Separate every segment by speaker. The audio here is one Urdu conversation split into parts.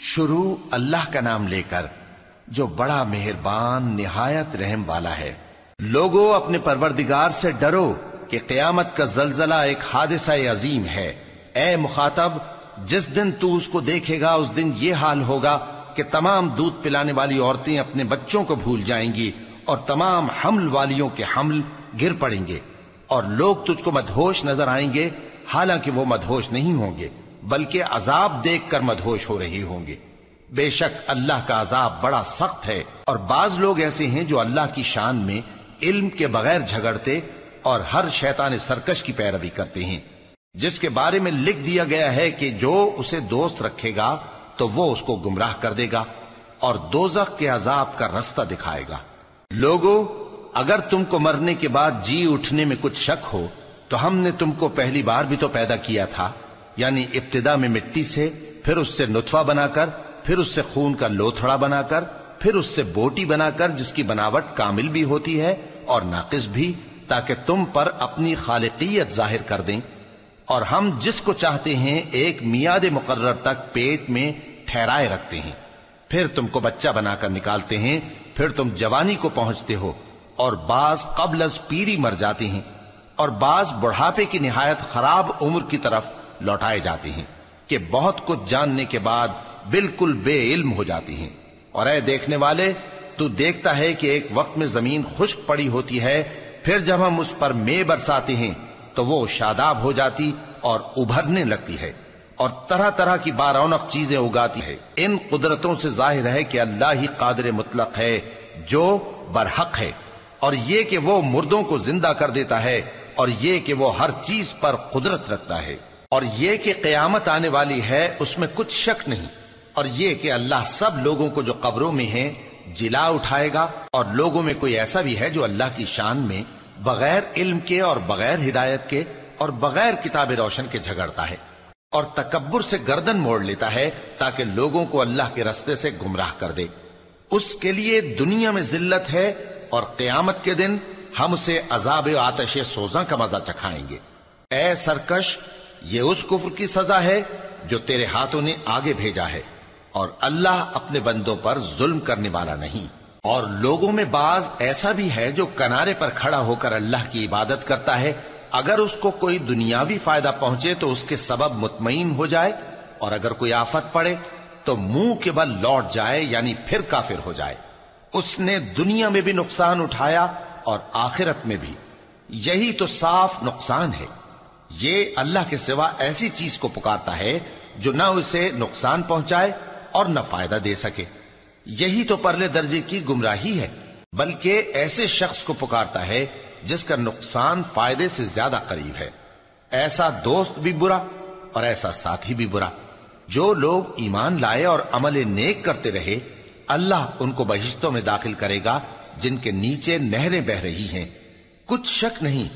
Speaker 1: شروع اللہ کا نام لے کر جو بڑا مہربان نہایت رحم والا ہے۔ لوگو اپنے پروردگار سے ڈرو کہ قیامت کا زلزلہ ایک حادثہ عظیم ہے۔ اے مخاطب، جس دن تو اس کو دیکھے گا اس دن یہ حال ہوگا کہ تمام دودھ پلانے والی عورتیں اپنے بچوں کو بھول جائیں گی اور تمام حمل والیوں کے حمل گر پڑیں گے، اور لوگ تجھ کو مدہوش نظر آئیں گے، حالانکہ وہ مدہوش نہیں ہوں گے بلکہ عذاب دیکھ کر مدہوش ہو رہے ہوں گے۔ بے شک اللہ کا عذاب بڑا سخت ہے، اور بعض لوگ ایسے ہیں جو اللہ کی شان میں علم کے بغیر جھگڑتے اور ہر شیطان سرکش کی پیروی کرتے ہیں، جس کے بارے میں لکھ دیا گیا ہے کہ جو اسے دوست رکھے گا تو وہ اس کو گمراہ کر دے گا اور دوزخ کے عذاب کا رستہ دکھائے گا۔ لوگو، اگر تم کو مرنے کے بعد جی اٹھنے میں کچھ شک ہو تو ہم نے تم کو پہلی بار بھی تو پیدا کیا تھا، یعنی ابتدا میں مٹی سے، پھر اس سے نطفہ بنا کر، پھر اس سے خون کا لوتھڑا بنا کر، پھر اس سے بوٹی بنا کر جس کی بناوٹ کامل بھی ہوتی ہے اور ناقص بھی، تاکہ تم پر اپنی خالقیت ظاہر کر دیں۔ اور ہم جس کو چاہتے ہیں ایک میعاد مقرر تک پیٹ میں ٹھہرائے رکھتے ہیں، پھر تم کو بچہ بنا کر نکالتے ہیں، پھر تم جوانی کو پہنچتے ہو، اور بعض قبل از پیری مر جاتے ہیں، اور بعض بڑھاپے کی نہایت خراب عمر کی طرف لوٹائے جاتے ہیں کہ بہت کچھ جاننے کے بعد بالکل بے علم ہو جاتی ہیں۔ اور اے دیکھنے والے، تو دیکھتا ہے کہ ایک وقت میں زمین خشک پڑی ہوتی ہے، پھر جب ہم اس پر مے برساتے ہیں تو وہ شاداب ہو جاتی اور ابھرنے لگتی ہے اور طرح طرح کی بارونق چیزیں اگاتی ہے۔ ان قدرتوں سے ظاہر ہے کہ اللہ ہی قادر مطلق ہے جو برحق ہے، اور یہ کہ وہ مردوں کو زندہ کر دیتا ہے، اور یہ کہ وہ ہر چیز پر قدرت رکھتا ہے، اور یہ کہ قیامت آنے والی ہے اس میں کچھ شک نہیں، اور یہ کہ اللہ سب لوگوں کو جو قبروں میں ہیں جلا اٹھائے گا، اور لوگوں میں کوئی ایسا بھی ہے جو اللہ کی شان میں بغیر علم کے اور بغیر ہدایت کے اور بغیر کتاب روشن کے جھگڑتا ہے اور تکبر سے گردن موڑ لیتا ہے تاکہ لوگوں کو اللہ کے رستے سے گمراہ کر دے۔ اس کے لیے دنیا میں ذلت ہے، اور قیامت کے دن ہم اسے عذاب آتش سوزاں کا مزہ چکھائیں گے۔ اے سرکش، یہ اس کفر کی سزا ہے جو تیرے ہاتھوں نے آگے بھیجا ہے، اور اللہ اپنے بندوں پر ظلم کرنے والا نہیں۔ اور لوگوں میں بعض ایسا بھی ہے جو کنارے پر کھڑا ہو کر اللہ کی عبادت کرتا ہے، اگر اس کو کوئی دنیاوی فائدہ پہنچے تو اس کے سبب مطمئن ہو جائے، اور اگر کوئی آفت پڑے تو منہ کے بل لوٹ جائے، یعنی پھر کافر ہو جائے۔ اس نے دنیا میں بھی نقصان اٹھایا اور آخرت میں بھی، یہی تو صاف نقصان ہے۔ یہ اللہ کے سوا ایسی چیز کو پکارتا ہے جو نہ اسے نقصان پہنچائے اور نہ فائدہ دے سکے، یہی تو پرلے درجے کی گمراہی ہے۔ بلکہ ایسے شخص کو پکارتا ہے جس کا نقصان فائدے سے زیادہ قریب ہے۔ ایسا دوست بھی برا اور ایسا ساتھی بھی برا۔ جو لوگ ایمان لائے اور عمل نیک کرتے رہے، اللہ ان کو بہشتوں میں داخل کرے گا جن کے نیچے نہریں بہ رہی ہیں۔ کچھ شک نہیں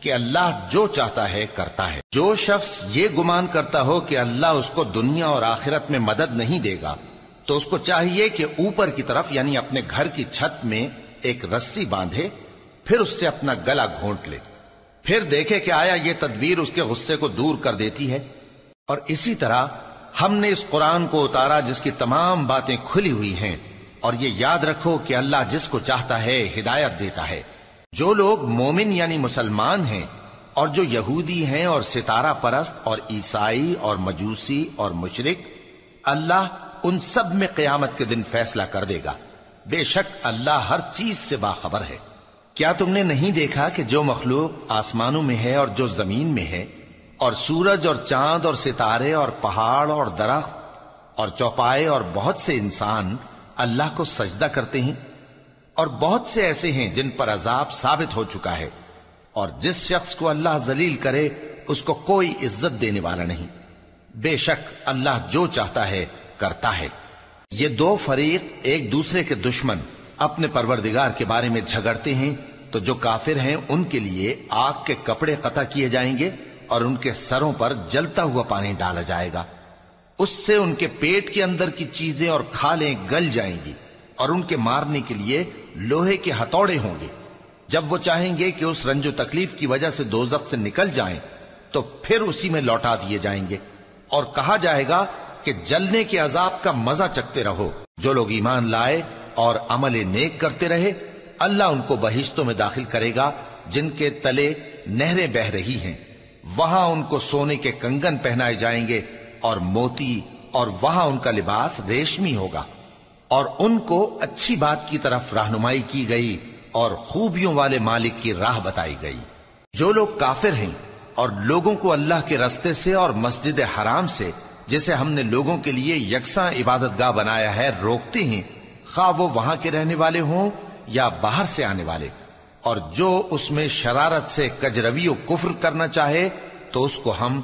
Speaker 1: کہ اللہ جو چاہتا ہے کرتا ہے۔ جو شخص یہ گمان کرتا ہو کہ اللہ اس کو دنیا اور آخرت میں مدد نہیں دے گا، تو اس کو چاہیے کہ اوپر کی طرف یعنی اپنے گھر کی چھت میں ایک رسی باندھے، پھر اس سے اپنا گلا گھونٹ لے، پھر دیکھے کہ آیا یہ تدبیر اس کے غصے کو دور کر دیتی ہے۔ اور اسی طرح ہم نے اس قرآن کو اتارا جس کی تمام باتیں کھلی ہوئی ہیں، اور یہ یاد رکھو کہ اللہ جس کو چاہتا ہے ہدایت دیتا ہے۔ جو لوگ مومن یعنی مسلمان ہیں اور جو یہودی ہیں اور ستارہ پرست اور عیسائی اور مجوسی اور مشرک، اللہ ان سب میں قیامت کے دن فیصلہ کر دے گا۔ بے شک اللہ ہر چیز سے باخبر ہے۔ کیا تم نے نہیں دیکھا کہ جو مخلوق آسمانوں میں ہے اور جو زمین میں ہے، اور سورج اور چاند اور ستارے اور پہاڑ اور درخت اور چوپائے اور بہت سے انسان اللہ کو سجدہ کرتے ہیں، اور بہت سے ایسے ہیں جن پر عذاب ثابت ہو چکا ہے، اور جس شخص کو اللہ ذلیل کرے اس کو کوئی عزت دینے والا نہیں۔ بے شک اللہ جو چاہتا ہے کرتا ہے۔ یہ دو فریق ایک دوسرے کے دشمن اپنے پروردگار کے بارے میں جھگڑتے ہیں، تو جو کافر ہیں ان کے لیے آگ کے کپڑے قطع کیے جائیں گے اور ان کے سروں پر جلتا ہوا پانی ڈالا جائے گا، اس سے ان کے پیٹ کے اندر کی چیزیں اور کھالیں گل جائیں گی، اور ان کے مارنے کے لیے لوہے کے ہتھوڑے ہوں گے۔ جب وہ چاہیں گے کہ اس رنج و تکلیف کی وجہ سے دوزخ سے نکل جائیں تو پھر اسی میں لوٹا دیے جائیں گے، اور کہا جائے گا کہ جلنے کے عذاب کا مزہ چکھتے رہو۔ جو لوگ ایمان لائے اور عمل نیک کرتے رہے، اللہ ان کو بہشتوں میں داخل کرے گا جن کے تلے نہریں بہ رہی ہیں، وہاں ان کو سونے کے کنگن پہنائے جائیں گے اور موتی، اور وہاں ان کا لباس ریشمی ہوگا، اور ان کو اچھی بات کی طرف رہنمائی کی گئی اور خوبیوں والے مالک کی راہ بتائی گئی۔ جو لوگ کافر ہیں اور لوگوں کو اللہ کے رستے سے اور مسجد حرام سے، جسے ہم نے لوگوں کے لیے یکساں عبادت گاہ بنایا ہے، روکتے ہیں، خواہ وہ وہاں کے رہنے والے ہوں یا باہر سے آنے والے، اور جو اس میں شرارت سے کجروی و کفر کرنا چاہے تو اس کو ہم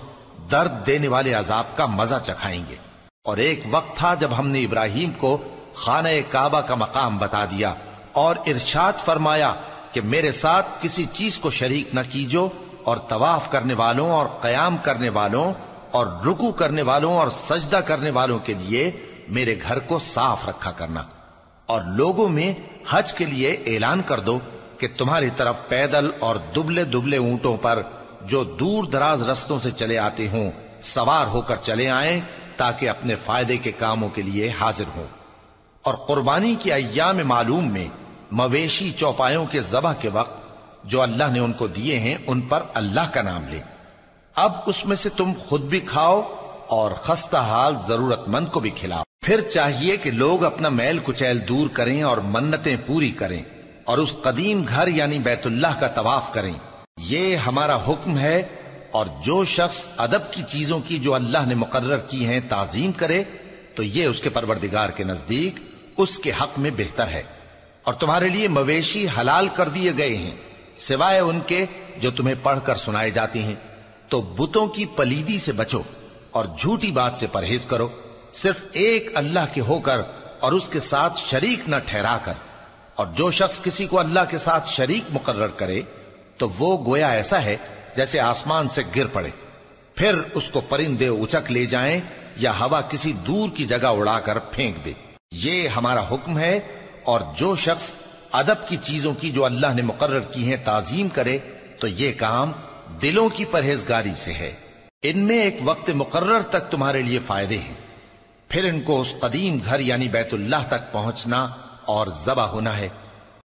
Speaker 1: درد دینے والے عذاب کا مزہ چکھائیں گے۔ اور ایک وقت تھا جب ہم نے ابراہیم کو خانہ کعبہ کا مقام بتا دیا اور ارشاد فرمایا کہ میرے ساتھ کسی چیز کو شریک نہ کیجو، اور طواف کرنے والوں اور قیام کرنے والوں اور رکوع کرنے والوں اور سجدہ کرنے والوں کے لیے میرے گھر کو صاف رکھا کرنا، اور لوگوں میں حج کے لیے اعلان کر دو کہ تمہاری طرف پیدل اور دبلے دبلے اونٹوں پر جو دور دراز رستوں سے چلے آتے ہوں سوار ہو کر چلے آئیں، تاکہ اپنے فائدے کے کاموں کے لیے حاضر ہوں۔ اور قربانی کی ایام معلوم میں مویشی چوپایوں کے ذبح کے وقت جو اللہ نے ان کو دیے ہیں ان پر اللہ کا نام لیں۔ اب اس میں سے تم خود بھی کھاؤ اور خستہ حال ضرورت مند کو بھی کھلاؤ۔ پھر چاہیے کہ لوگ اپنا میل کچیل دور کریں اور منتیں پوری کریں اور اس قدیم گھر یعنی بیت اللہ کا طواف کریں، یہ ہمارا حکم ہے۔ اور جو شخص ادب کی چیزوں کی جو اللہ نے مقرر کی ہیں تعظیم کرے تو یہ اس کے پروردگار کے نزدیک اس کے حق میں بہتر ہے۔ اور تمہارے لیے مویشی حلال کر دیے گئے ہیں سوائے ان کے جو تمہیں پڑھ کر سنائے جاتے ہیں، تو بتوں کی پلیدی سے بچو اور جھوٹی بات سے پرہیز کرو، صرف ایک اللہ کے ہو کر اور اس کے ساتھ شریک نہ ٹھہرا کر۔ اور جو شخص کسی کو اللہ کے ساتھ شریک مقرر کرے تو وہ گویا ایسا ہے جیسے آسمان سے گر پڑے، پھر اس کو پرندے اچک لے جائیں یا ہوا کسی دور کی جگہ اڑا کر پھینک دے۔ یہ ہمارا حکم ہے۔ اور جو شخص ادب کی چیزوں کی جو اللہ نے مقرر کی ہیں تعظیم کرے تو یہ کام دلوں کی پرہیزگاری سے ہے۔ ان میں ایک وقت مقرر تک تمہارے لیے فائدے ہیں، پھر ان کو اس قدیم گھر یعنی بیت اللہ تک پہنچنا اور ذبح ہونا ہے۔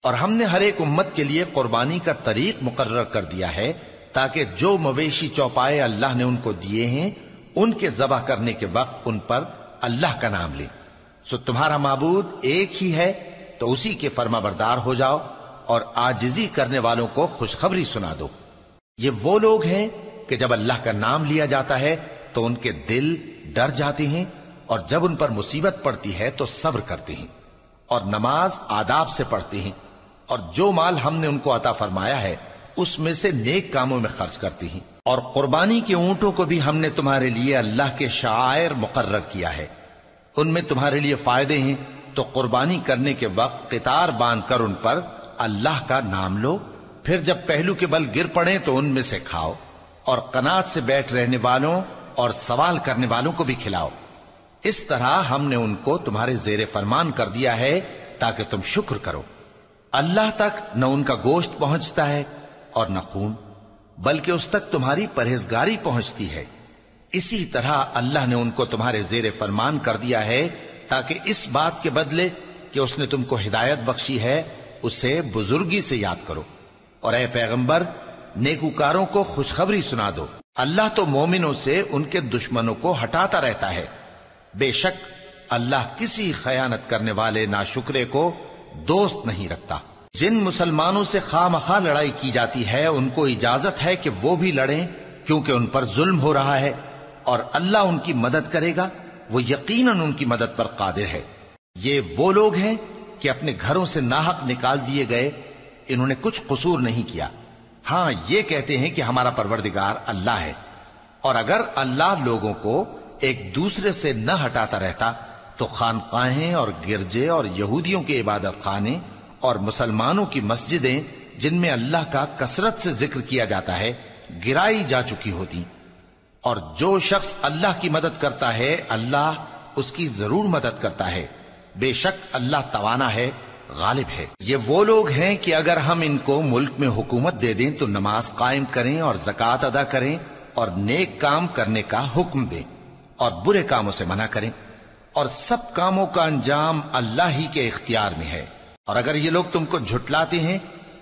Speaker 1: اور ہم نے ہر ایک امت کے لیے قربانی کا طریق مقرر کر دیا ہے تاکہ جو مویشی چوپائے اللہ نے ان کو دیے ہیں ان کے ذبح کرنے کے وقت ان پر اللہ کا نام لیں۔ سو تمہارا معبود ایک ہی ہے، تو اسی کے فرما بردار ہو جاؤ اور عاجزی کرنے والوں کو خوشخبری سنا دو۔ یہ وہ لوگ ہیں کہ جب اللہ کا نام لیا جاتا ہے تو ان کے دل ڈر جاتے ہیں، اور جب ان پر مصیبت پڑتی ہے تو صبر کرتے ہیں اور نماز آداب سے پڑھتے ہیں، اور جو مال ہم نے ان کو عطا فرمایا ہے اس میں سے نیک کاموں میں خرچ کرتے ہیں۔ اور قربانی کے اونٹوں کو بھی ہم نے تمہارے لیے اللہ کے شعائر مقرر کیا ہے، ان میں تمہارے لیے فائدے ہیں، تو قربانی کرنے کے وقت قطار باندھ کر ان پر اللہ کا نام لو، پھر جب پہلو کے بل گر پڑیں تو ان میں سے کھاؤ، اور قناعت سے بیٹھ رہنے والوں اور سوال کرنے والوں کو بھی کھلاؤ۔ اس طرح ہم نے ان کو تمہارے زیر فرمان کر دیا ہے تاکہ تم شکر کرو۔ اللہ تک نہ ان کا گوشت پہنچتا ہے اور نہ خون، بلکہ اس تک تمہاری پرہیزگاری پہنچتی ہے۔ اسی طرح اللہ نے ان کو تمہارے زیر فرمان کر دیا ہے تاکہ اس بات کے بدلے کہ اس نے تم کو ہدایت بخشی ہے اسے بزرگی سے یاد کرو۔ اور اے پیغمبر، نیکوکاروں کو خوشخبری سنا دو، اللہ تو مومنوں سے ان کے دشمنوں کو ہٹاتا رہتا ہے۔ بے شک اللہ کسی خیانت کرنے والے ناشکرے کو دوست نہیں رکھتا۔ جن مسلمانوں سے خواہ مخواہ لڑائی کی جاتی ہے ان کو اجازت ہے کہ وہ بھی لڑیں، کیونکہ ان پر ظلم ہو رہا ہے، اور اللہ ان کی مدد کرے گا، وہ یقیناً ان کی مدد پر قادر ہے۔ یہ وہ لوگ ہیں کہ اپنے گھروں سے ناحق نکال دیے گئے، انہوں نے کچھ قصور نہیں کیا، ہاں یہ کہتے ہیں کہ ہمارا پروردگار اللہ ہے۔ اور اگر اللہ لوگوں کو ایک دوسرے سے نہ ہٹاتا رہتا تو خانقاہیں اور گرجے اور یہودیوں کے عبادت خانے اور مسلمانوں کی مسجدیں جن میں اللہ کا کثرت سے ذکر کیا جاتا ہے گرائی جا چکی ہوتی۔ اور جو شخص اللہ کی مدد کرتا ہے اللہ اس کی ضرور مدد کرتا ہے، بے شک اللہ توانا ہے، غالب ہے۔ یہ وہ لوگ ہیں کہ اگر ہم ان کو ملک میں حکومت دے دیں تو نماز قائم کریں اور زکوٰۃ ادا کریں اور نیک کام کرنے کا حکم دیں، اور برے کاموں سے منع کریں، اور سب کاموں کا انجام اللہ ہی کے اختیار میں ہے۔ اور اگر یہ لوگ تم کو جھٹلاتے ہیں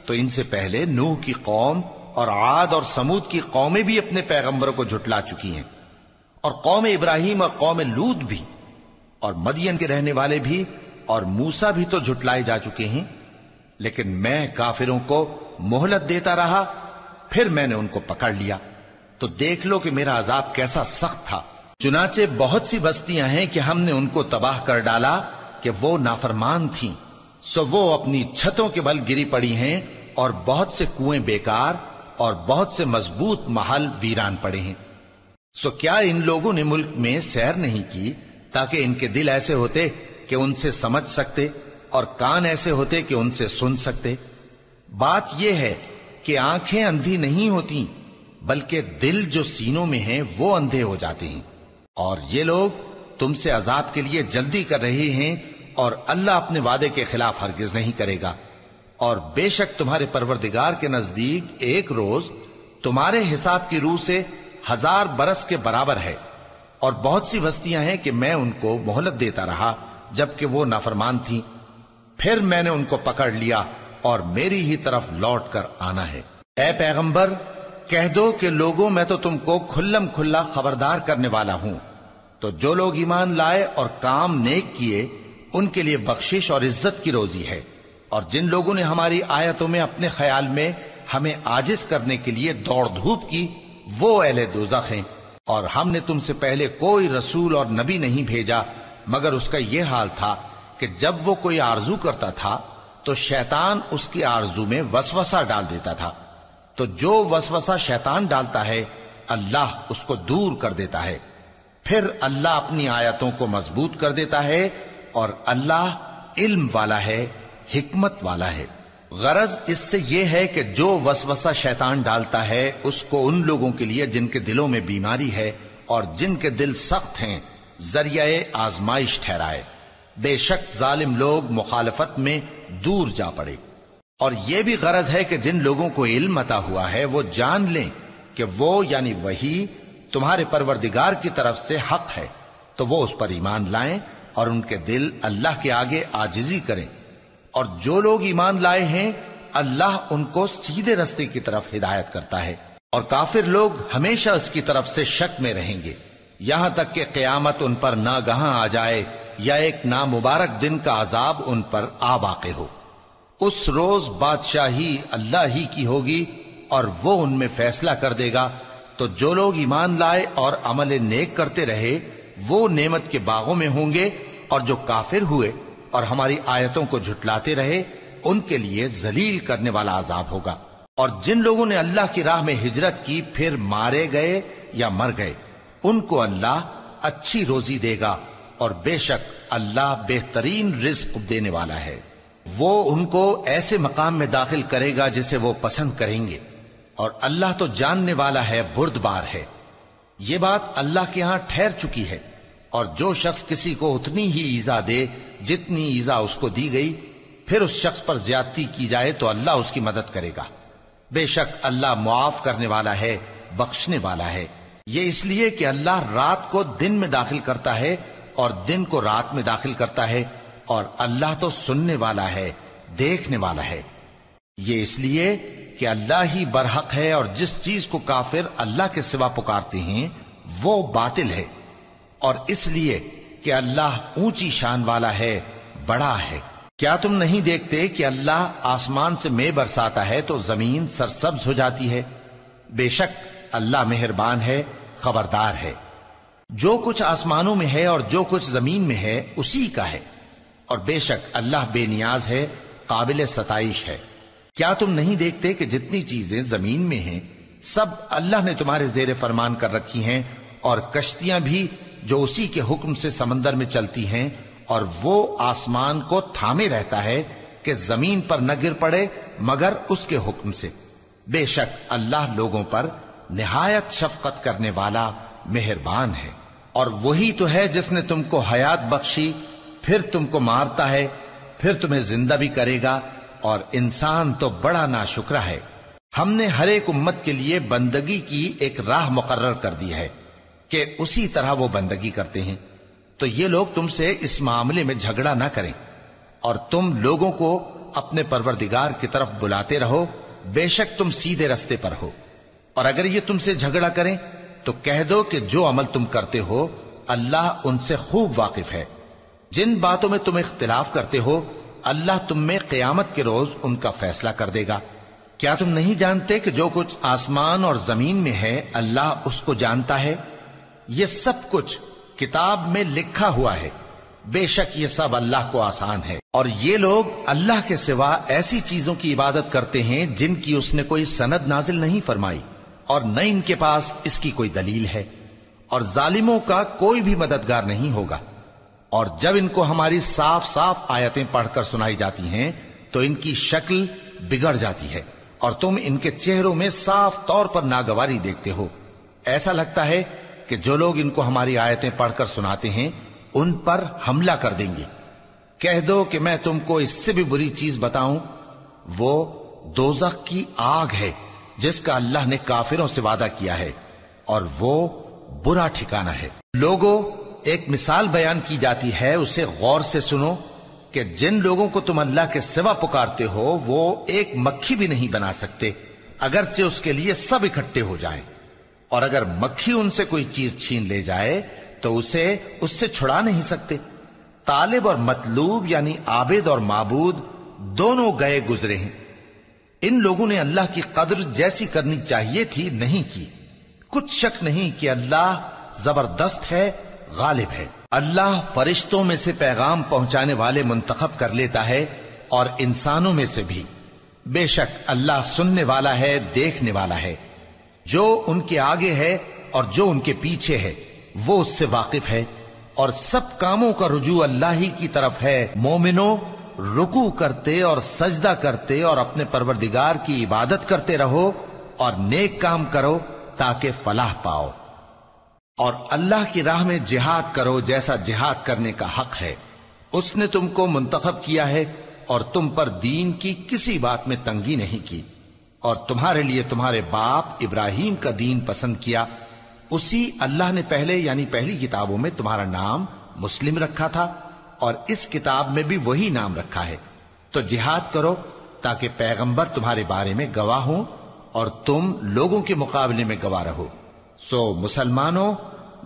Speaker 1: تو ان سے پہلے نوح کی قوم اور عاد اور سمود کی قومیں بھی اپنے پیغمبروں کو جھٹلا چکی ہیں، اور قوم ابراہیم اور قوم لوط بھی، اور مدین کے رہنے والے بھی، اور موسیٰ بھی تو جھٹلائے جا چکے ہیں۔ لیکن میں کافروں کو مہلت دیتا رہا، پھر میں نے ان کو پکڑ لیا، تو دیکھ لو کہ میرا عذاب کیسا سخت تھا۔ چنانچہ بہت سی بستیاں ہیں کہ ہم نے ان کو تباہ کر ڈالا کہ وہ نافرمان تھیں، سو وہ اپنی چھتوں کے بل گری پڑی ہیں، اور بہت سے کنویں بیکار اور بہت سے مضبوط محل ویران پڑے ہیں۔ سو کیا ان لوگوں نے ملک میں سیر نہیں کی تاکہ ان کے دل ایسے ہوتے کہ ان سے سمجھ سکتے، اور کان ایسے ہوتے کہ ان سے سن سکتے؟ بات یہ ہے کہ آنکھیں اندھی نہیں ہوتی، بلکہ دل جو سینوں میں ہیں وہ اندھے ہو جاتے ہیں۔ اور یہ لوگ تم سے عذاب کے لیے جلدی کر رہے ہیں، اور اللہ اپنے وعدے کے خلاف ہرگز نہیں کرے گا۔ اور بے شک تمہارے پروردگار کے نزدیک ایک روز تمہارے حساب کی روح سے 1000 برس کے برابر ہے۔ اور بہت سی بستیاں ہیں کہ میں ان کو مہلت دیتا رہا جبکہ وہ نافرمان تھیں، پھر میں نے ان کو پکڑ لیا، اور میری ہی طرف لوٹ کر آنا ہے۔ اے پیغمبر، کہہ دو کہ لوگوں میں تو تم کو کھلم کھلا خبردار کرنے والا ہوں، تو جو لوگ ایمان لائے اور کام نیک کیے ان کے لیے بخشش اور عزت کی روزی ہے، اور جن لوگوں نے ہماری آیتوں میں اپنے خیال میں ہمیں عاجز کرنے کے لیے دوڑ دھوپ کی، وہ اہل دوزخ ہیں۔ اور ہم نے تم سے پہلے کوئی رسول اور نبی نہیں بھیجا مگر اس کا یہ حال تھا کہ جب وہ کوئی آرزو کرتا تھا تو شیطان اس کی آرزو میں وسوسہ ڈال دیتا تھا، تو جو وسوسہ شیطان ڈالتا ہے اللہ اس کو دور کر دیتا ہے، پھر اللہ اپنی آیتوں کو مضبوط کر دیتا ہے، اور اللہ علم والا ہے، حکمت والا ہے۔ غرض اس سے یہ ہے کہ جو وسوسہ شیطان ڈالتا ہے اس کو ان لوگوں کے لیے جن کے دلوں میں بیماری ہے اور جن کے دل سخت ہیں ذریعہ آزمائش ٹھہرائے۔ بے شک ظالم لوگ مخالفت میں دور جا پڑے۔ اور یہ بھی غرض ہے کہ جن لوگوں کو علم عطا ہوا ہے وہ جان لیں کہ وہ یعنی وحی تمہارے پروردگار کی طرف سے حق ہے، تو وہ اس پر ایمان لائیں اور ان کے دل اللہ کے آگے عاجزی کریں۔ اور جو لوگ ایمان لائے ہیں اللہ ان کو سیدھے رستے کی طرف ہدایت کرتا ہے، اور کافر لوگ ہمیشہ اس کی طرف سے شک میں رہیں گے، یہاں تک کہ قیامت ان پر ناگہاں آ جائے یا ایک نامبارک دن کا عذاب ان پر آ واقع ہو۔ اس روز بادشاہی اللہ ہی کی ہوگی اور وہ ان میں فیصلہ کر دے گا، تو جو لوگ ایمان لائے اور عمل نیک کرتے رہے وہ نعمت کے باغوں میں ہوں گے، اور جو کافر ہوئے اور ہماری آیتوں کو جھٹلاتے رہے ان کے لیے ذلیل کرنے والا عذاب ہوگا۔ اور جن لوگوں نے اللہ کی راہ میں ہجرت کی پھر مارے گئے یا مر گئے ان کو اللہ اچھی روزی دے گا، اور بے شک اللہ بہترین رزق دینے والا ہے۔ وہ ان کو ایسے مقام میں داخل کرے گا جسے وہ پسند کریں گے، اور اللہ تو جاننے والا ہے، بردبار ہے۔ یہ بات اللہ کے ہاں ٹھہر چکی ہے، اور جو شخص کسی کو اتنی ہی ایذا دے جتنی ایذا اس کو دی گئی، پھر اس شخص پر زیادتی کی جائے تو اللہ اس کی مدد کرے گا۔ بے شک اللہ معاف کرنے والا ہے، بخشنے والا ہے۔ یہ اس لیے کہ اللہ رات کو دن میں داخل کرتا ہے اور دن کو رات میں داخل کرتا ہے، اور اللہ تو سننے والا ہے، دیکھنے والا ہے۔ یہ اس لیے کہ اللہ ہی برحق ہے، اور جس چیز کو کافر اللہ کے سوا پکارتے ہیں وہ باطل ہے، اور اس لیے کہ اللہ اونچی شان والا ہے، بڑا ہے۔ کیا تم نہیں دیکھتے کہ اللہ آسمان سے مے برساتا ہے تو زمین سرسبز ہو جاتی ہے؟ بے شک اللہ مہربان ہے، خبردار ہے۔ جو کچھ آسمانوں میں ہے اور جو کچھ زمین میں ہے اسی کا ہے، اور بے شک اللہ بے نیاز ہے، قابل ستائش ہے۔ کیا تم نہیں دیکھتے کہ جتنی چیزیں زمین میں ہیں سب اللہ نے تمہارے زیر فرمان کر رکھی ہیں، اور کشتیاں بھی جو اسی کے حکم سے سمندر میں چلتی ہیں، اور وہ آسمان کو تھامے رہتا ہے کہ زمین پر نہ گر پڑے مگر اس کے حکم سے۔ بے شک اللہ لوگوں پر نہایت شفقت کرنے والا مہربان ہے۔ اور وہی تو ہے جس نے تم کو حیات بخشی، پھر تم کو مارتا ہے، پھر تمہیں زندہ بھی کرے گا، اور انسان تو بڑا ناشکرا ہے۔ ہم نے ہر ایک امت کے لیے بندگی کی ایک راہ مقرر کر دی ہے کہ اسی طرح وہ بندگی کرتے ہیں، تو یہ لوگ تم سے اس معاملے میں جھگڑا نہ کریں، اور تم لوگوں کو اپنے پروردگار کی طرف بلاتے رہو، بے شک تم سیدھے رستے پر ہو۔ اور اگر یہ تم سے جھگڑا کریں تو کہہ دو کہ جو عمل تم کرتے ہو اللہ ان سے خوب واقف ہے۔ جن باتوں میں تم اختلاف کرتے ہو اللہ تم میں قیامت کے روز ان کا فیصلہ کر دے گا۔ کیا تم نہیں جانتے کہ جو کچھ آسمان اور زمین میں ہے اللہ اس کو جانتا ہے؟ یہ سب کچھ کتاب میں لکھا ہوا ہے، بے شک یہ سب اللہ کو آسان ہے۔ اور یہ لوگ اللہ کے سوا ایسی چیزوں کی عبادت کرتے ہیں جن کی اس نے کوئی سند نازل نہیں فرمائی، اور نہ ان کے پاس اس کی کوئی دلیل ہے، اور ظالموں کا کوئی بھی مددگار نہیں ہوگا۔ اور جب ان کو ہماری صاف صاف آیتیں پڑھ کر سنائی جاتی ہیں تو ان کی شکل بگڑ جاتی ہے، اور تم ان کے چہروں میں صاف طور پر ناگواری دیکھتے ہو۔ ایسا لگتا ہے کہ جو لوگ ان کو ہماری آیتیں پڑھ کر سناتے ہیں ان پر حملہ کر دیں گے۔ کہہ دو کہ میں تم کو اس سے بھی بری چیز بتاؤں، وہ دوزخ کی آگ ہے جس کا اللہ نے کافروں سے وعدہ کیا ہے، اور وہ برا ٹھکانہ ہے۔ لوگوں، ایک مثال بیان کی جاتی ہے، اسے غور سے سنو کہ جن لوگوں کو تم اللہ کے سوا پکارتے ہو وہ ایک مکھی بھی نہیں بنا سکتے اگرچہ اس کے لیے سب اکٹھے ہو جائیں، اور اگر مکھی ان سے کوئی چیز چھین لے جائے تو اسے اس سے چھڑا نہیں سکتے۔ طالب اور مطلوب یعنی عابد اور معبود دونوں گئے گزرے ہیں۔ ان لوگوں نے اللہ کی قدر جیسی کرنی چاہیے تھی نہیں کی۔ کچھ شک نہیں کہ اللہ زبردست ہے، غالب ہے۔ اللہ فرشتوں میں سے پیغام پہنچانے والے منتخب کر لیتا ہے اور انسانوں میں سے بھی۔ بے شک اللہ سننے والا ہے، دیکھنے والا ہے۔ جو ان کے آگے ہے اور جو ان کے پیچھے ہے وہ اس سے واقف ہے، اور سب کاموں کا رجوع اللہ ہی کی طرف ہے۔ مومنوں، رکوع کرتے اور سجدہ کرتے اور اپنے پروردگار کی عبادت کرتے رہو اور نیک کام کرو تاکہ فلاح پاؤ، اور اللہ کی راہ میں جہاد کرو جیسا جہاد کرنے کا حق ہے۔ اس نے تم کو منتخب کیا ہے اور تم پر دین کی کسی بات میں تنگی نہیں کی، اور تمہارے لیے تمہارے باپ ابراہیم کا دین پسند کیا۔ اسی اللہ نے پہلے یعنی پہلی کتابوں میں تمہارا نام مسلم رکھا تھا، اور اس کتاب میں بھی وہی نام رکھا ہے۔ تو جہاد کرو تاکہ پیغمبر تمہارے بارے میں گواہ ہوں اور تم لوگوں کے مقابلے میں گواہ رہو۔ سو مسلمانوں،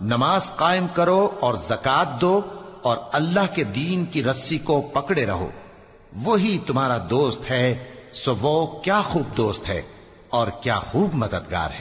Speaker 1: نماز قائم کرو اور زکوٰۃ دو اور اللہ کے دین کی رسی کو پکڑے رہو، وہی تمہارا دوست ہے۔ سو وہ کیا خوب دوست ہے اور کیا خوب مددگار ہے۔